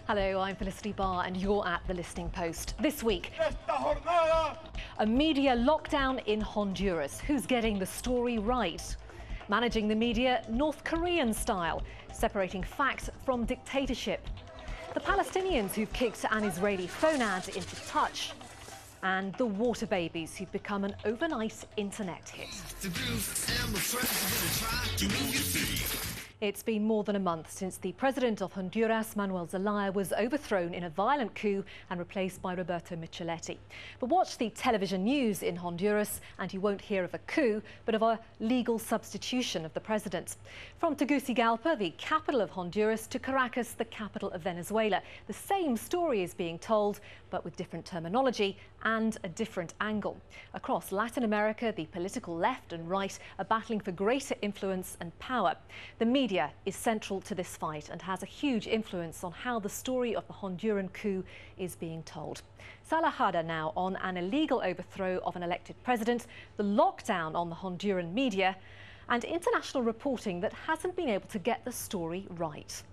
Hello, I'm Felicity Barr and you're at The Listening Post. This week, a media lockdown in Honduras. Who's getting the story right? Managing the media North Korean style, separating fact from dictatorship. The Palestinians who've kicked an Israeli phone ad into touch. And the water babies who've become an overnight internet hit. It's been more than a month since the president of Honduras, Manuel Zelaya, was overthrown in a violent coup and replaced by Roberto Micheletti. But watch the television news in Honduras and you won't hear of a coup, but of a legal substitution of the president. From Tegucigalpa, the capital of Honduras, to Caracas, the capital of Venezuela, the same story is being told, but with different terminology and a different angle. Across Latin America, the political left and right are battling for greater influence and power. The media is central to this fight and has a huge influence on how the story of the Honduran coup is being told. Salahada now on an illegal overthrow of an elected president, the lockdown on the Honduran media, and international reporting that hasn't been able to get the story right.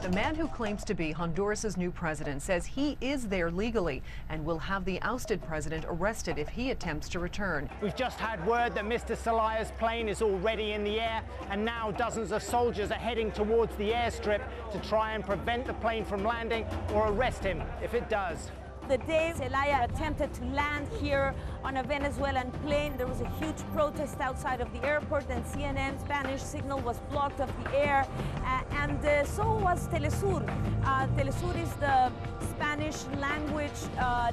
The man who claims to be Honduras' new president says he is there legally and will have the ousted president arrested if he attempts to return. We've just had word that Mr. Zelaya's plane is already in the air, and now dozens of soldiers are heading towards the airstrip to try and prevent the plane from landing or arrest him if it does. The day Zelaya attempted to land here on a Venezuelan plane, there was a huge protest outside of the airport, and CNN Spanish signal was blocked off the air, and so was Telesur. Telesur is the Spanish language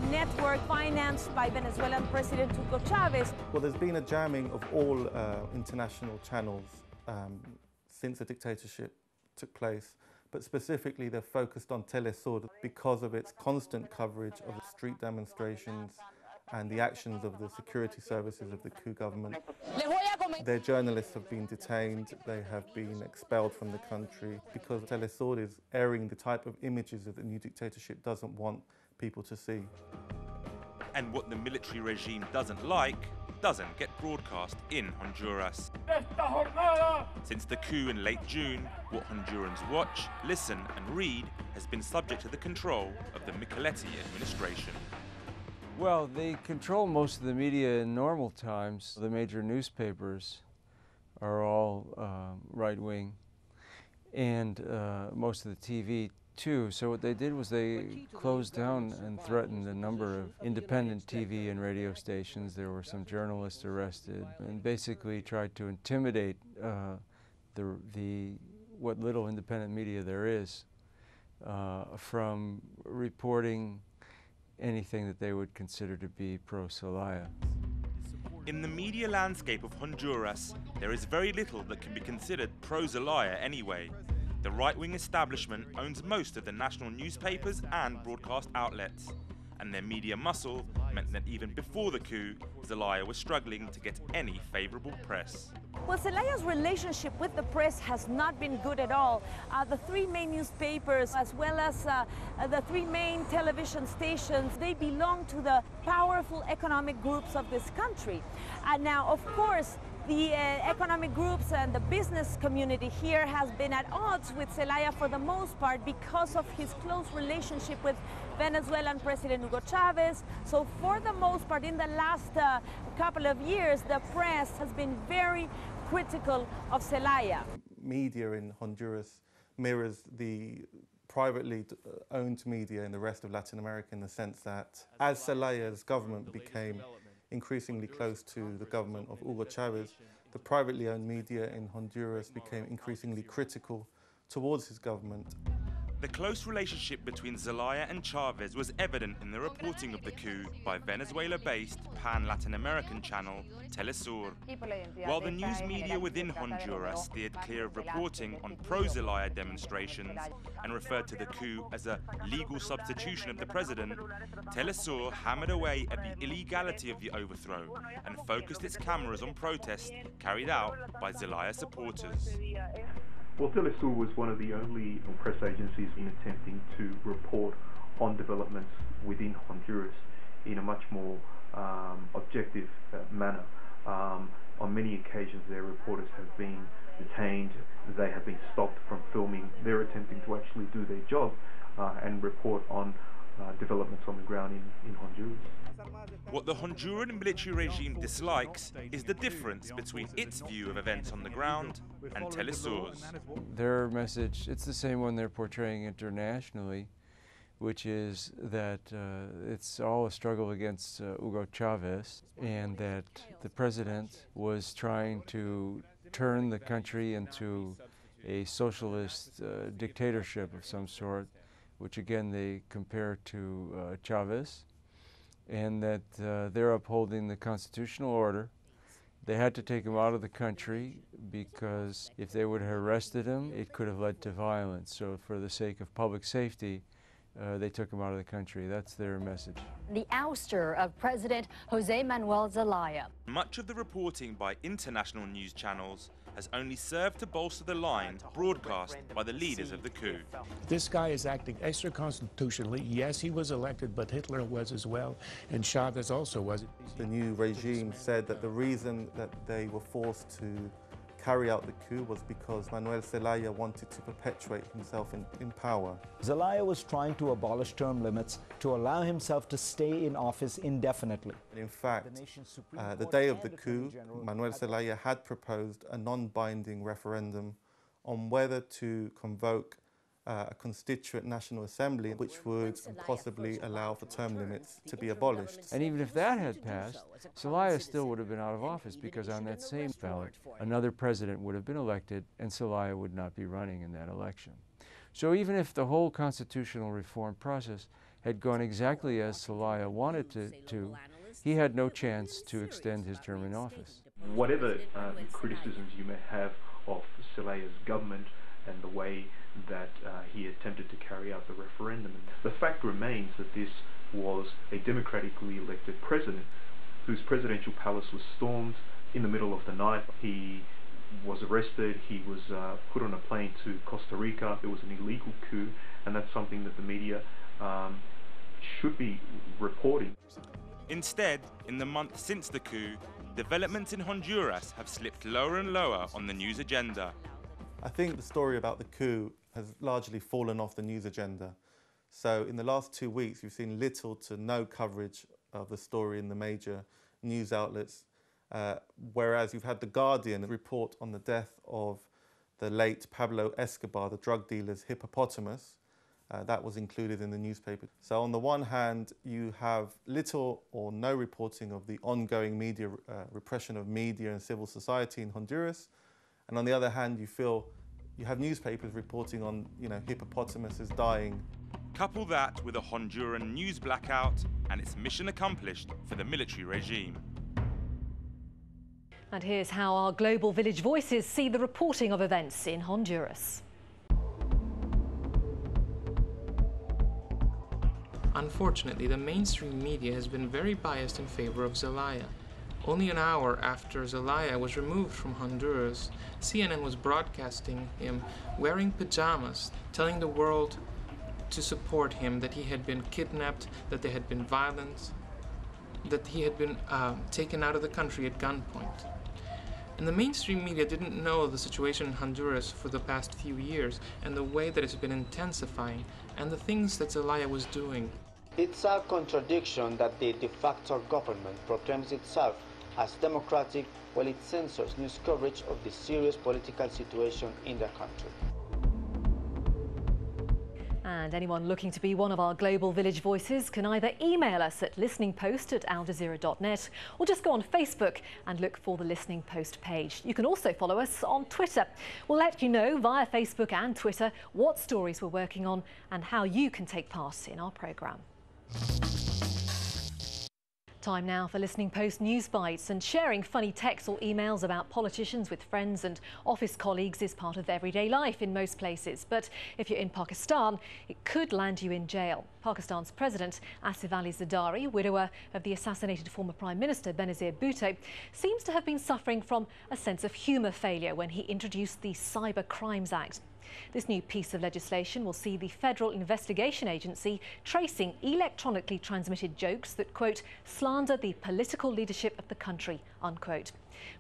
network financed by Venezuelan President Hugo Chavez. Well, there's been a jamming of all international channels since the dictatorship took place. But specifically they're focused on Telesur because of its constant coverage of the street demonstrations and the actions of the security services of the coup government. Their journalists have been detained, they have been expelled from the country because Telesur is airing the type of images that the new dictatorship doesn't want people to see. And what the military regime doesn't like doesn't get broadcast in Honduras. Since the coup in late June, what Hondurans watch, listen and read has been subject to the control of the Micheletti administration. Well, they control most of the media in normal times. The major newspapers are all right-wing, and most of the TV too. So what they did was they closed down and threatened a number of independent TV and radio stations. There were some journalists arrested and basically tried to intimidate what little independent media there is from reporting anything that they would consider to be pro-Zelaya. In the media landscape of Honduras, there is very little that can be considered pro-Zelaya anyway. The right-wing establishment owns most of the national newspapers and broadcast outlets, and their media muscle meant that even before the coup, Zelaya was struggling to get any favourable press. Well, Zelaya's relationship with the press has not been good at all. The three main newspapers, as well as the three main television stations, they belong to the powerful economic groups of this country. And now, of course, the economic groups and the business community here has been at odds with Zelaya for the most part because of his close relationship with Venezuelan President Hugo Chavez. So for the most part, in the last couple of years, the press has been very critical of Zelaya. Media in Honduras mirrors the privately owned media in the rest of Latin America in the sense that as Zelaya's government became increasingly close to the government of Hugo Chavez, the privately owned media in Honduras became increasingly critical towards his government. The close relationship between Zelaya and Chavez was evident in the reporting of the coup by Venezuela-based pan-Latin American channel Telesur. While the news media within Honduras steered clear of reporting on pro-Zelaya demonstrations and referred to the coup as a legal substitution of the president, Telesur hammered away at the illegality of the overthrow and focused its cameras on protests carried out by Zelaya supporters. Well, Telesur was one of the only press agencies in attempting to report on developments within Honduras in a much more objective manner. On many occasions, their reporters have been detained, they have been stopped from filming they're attempting to actually do their job and report on developments on the ground in Honduras. What the Honduran military regime dislikes is the difference between its view of events on the ground and Telesur's. Their message, it's the same one they're portraying internationally, which is that it's all a struggle against Hugo Chavez, and that the president was trying to turn the country into a socialist dictatorship of some sort, which again they compare to Chavez, and that they're upholding the constitutional order. They had to take him out of the country because if they would have arrested him, it could have led to violence. So for the sake of public safety, they took him out of the country. That's their message. The ouster of President Jose Manuel Zelaya. Much of the reporting by international news channels has only served to bolster the lines broadcast by the leaders of the coup. This guy is acting extra-constitutionally. Yes, he was elected, but Hitler was as well, and Chavez also was. The new regime said that the reason that they were forced to carry out the coup was because Manuel Zelaya wanted to perpetuate himself in power. Zelaya was trying to abolish term limits to allow himself to stay in office indefinitely. In fact, the day of the coup, Manuel Zelaya had proposed a non-binding referendum on whether to convoke a constituent National Assembly which would possibly allow for term limits to be abolished. And even if that had passed, Zelaya still would have been out of office because on that same ballot, another president would have been elected and Zelaya would not be running in that election. So even if the whole constitutional reform process had gone exactly as Zelaya wanted to, he had no chance to extend his term in office. Whatever criticisms you may have of Zelaya's government and the way that he attempted to carry out the referendum, the fact remains that this was a democratically elected president whose presidential palace was stormed in the middle of the night. He was arrested, he was put on a plane to Costa Rica. It was an illegal coup, and that's something that the media should be reporting. Instead, in the month since the coup, developments in Honduras have slipped lower and lower on the news agenda. I think the story about the coup has largely fallen off the news agenda. So in the last 2 weeks, you've seen little to no coverage of the story in the major news outlets, whereas you've had The Guardian report on the death of the late Pablo Escobar, the drug dealer's hippopotamus. That was included in the newspaper. So on the one hand, you have little or no reporting of the ongoing media repression of media and civil society in Honduras. And on the other hand, you have newspapers reporting on, hippopotamuses dying. Couple that with a Honduran news blackout and it's mission accomplished for the military regime. And here's how our Global Village Voices see the reporting of events in Honduras. Unfortunately, the mainstream media has been very biased in favor of Zelaya. Only an hour after Zelaya was removed from Honduras, CNN was broadcasting him wearing pajamas, telling the world to support him, that he had been kidnapped, that there had been violence, that he had been taken out of the country at gunpoint. And the mainstream media didn't know the situation in Honduras for the past few years and the way that it's been intensifying and the things that Zelaya was doing. It's a contradiction that the de facto government proclaims itself as democratic while it censors news coverage of the serious political situation in the country. And anyone looking to be one of our Global Village Voices can either email us at listeningpost@aljazeera.net or just go on Facebook and look for the Listening Post page. You can also follow us on Twitter. We'll let you know via Facebook and Twitter what stories we're working on and how you can take part in our programme. Time now for Listening Post News Bites, and sharing funny texts or emails about politicians with friends and office colleagues is part of everyday life in most places. But if you're in Pakistan, it could land you in jail. Pakistan's President Asif Ali Zardari, widower of the assassinated former Prime Minister Benazir Bhutto, seems to have been suffering from a sense of humour failure when he introduced the Cyber Crimes Act. This new piece of legislation will see the Federal Investigation Agency tracing electronically transmitted jokes that, quote, slander the political leadership of the country, unquote.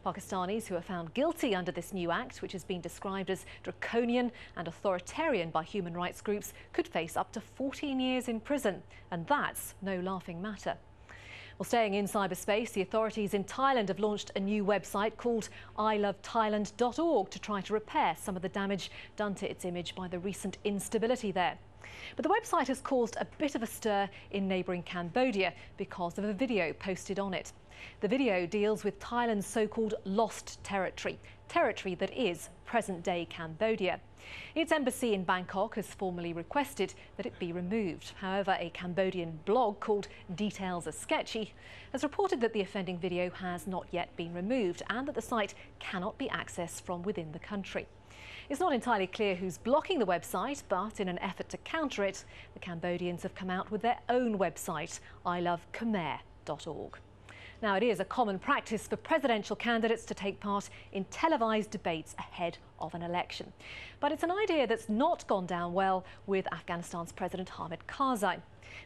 Pakistanis who are found guilty under this new act, which has been described as draconian and authoritarian by human rights groups, could face up to 14 years in prison. And that's no laughing matter. Well, staying in cyberspace, the authorities in Thailand have launched a new website called ilovethailand.org to try to repair some of the damage done to its image by the recent instability there. But the website has caused a bit of a stir in neighbouring Cambodia because of a video posted on it. The video deals with Thailand's so-called lost territory that is present-day Cambodia. Its embassy in Bangkok has formally requested that it be removed. However, a Cambodian blog called Details Are Sketchy has reported that the offending video has not yet been removed and that the site cannot be accessed from within the country. It's not entirely clear who's blocking the website, but in an effort to counter it, the Cambodians have come out with their own website, ilovekhamer.org. Now, it is a common practice for presidential candidates to take part in televised debates ahead of an election. But it's an idea that's not gone down well with Afghanistan's President Hamid Karzai.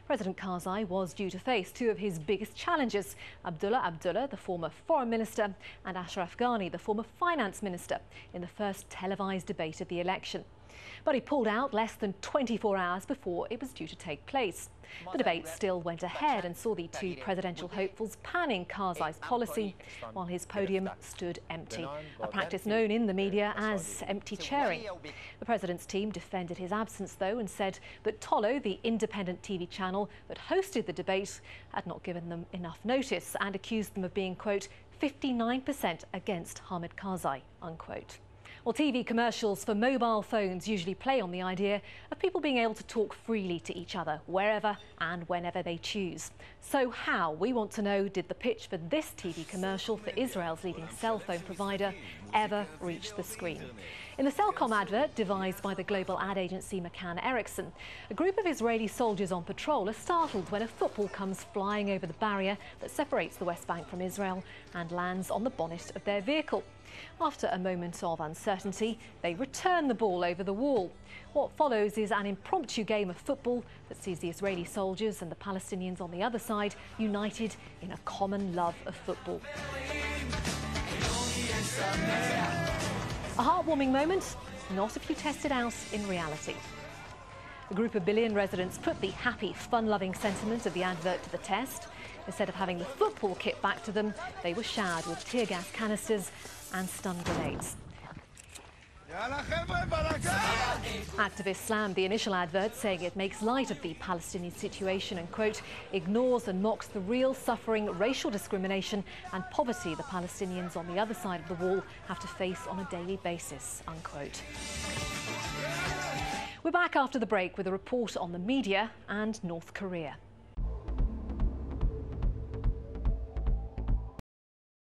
President Karzai was due to face two of his biggest challengers, Abdullah Abdullah, the former foreign minister, and Ashraf Ghani, the former finance minister, in the first televised debate of the election. But he pulled out less than 24 hours before it was due to take place. The debate still went ahead and saw the two presidential hopefuls panning Karzai's policy while his podium stood empty, a practice known in the media as empty chairing. The president's team defended his absence, though, and said that Tolo, the independent TV channel that hosted the debate, had not given them enough notice and accused them of being, quote, 59% against Hamid Karzai, unquote. Well, TV commercials for mobile phones usually play on the idea of people being able to talk freely to each other, wherever and whenever they choose. So how, we want to know, did the pitch for this TV commercial for Israel's leading cell phone provider ever reach the screen? In the Cellcom advert, devised by the global ad agency McCann Erickson, a group of Israeli soldiers on patrol are startled when a football comes flying over the barrier that separates the West Bank from Israel and lands on the bonnet of their vehicle. After a moment of uncertainty, they return the ball over the wall. What follows is an impromptu game of football that sees the Israeli soldiers and the Palestinians on the other side united in a common love of football. A heartwarming moment, not if you test it out in reality. A group of Billion residents put the happy, fun-loving sentiment of the advert to the test. Instead of having the football kit back to them, they were showered with tear gas canisters and stun grenades. Activists slammed the initial advert, saying it makes light of the Palestinian situation and, quote, ignores and mocks the real suffering, racial discrimination and poverty the Palestinians on the other side of the wall have to face on a daily basis, unquote. We're back after the break with a report on the media and North Korea.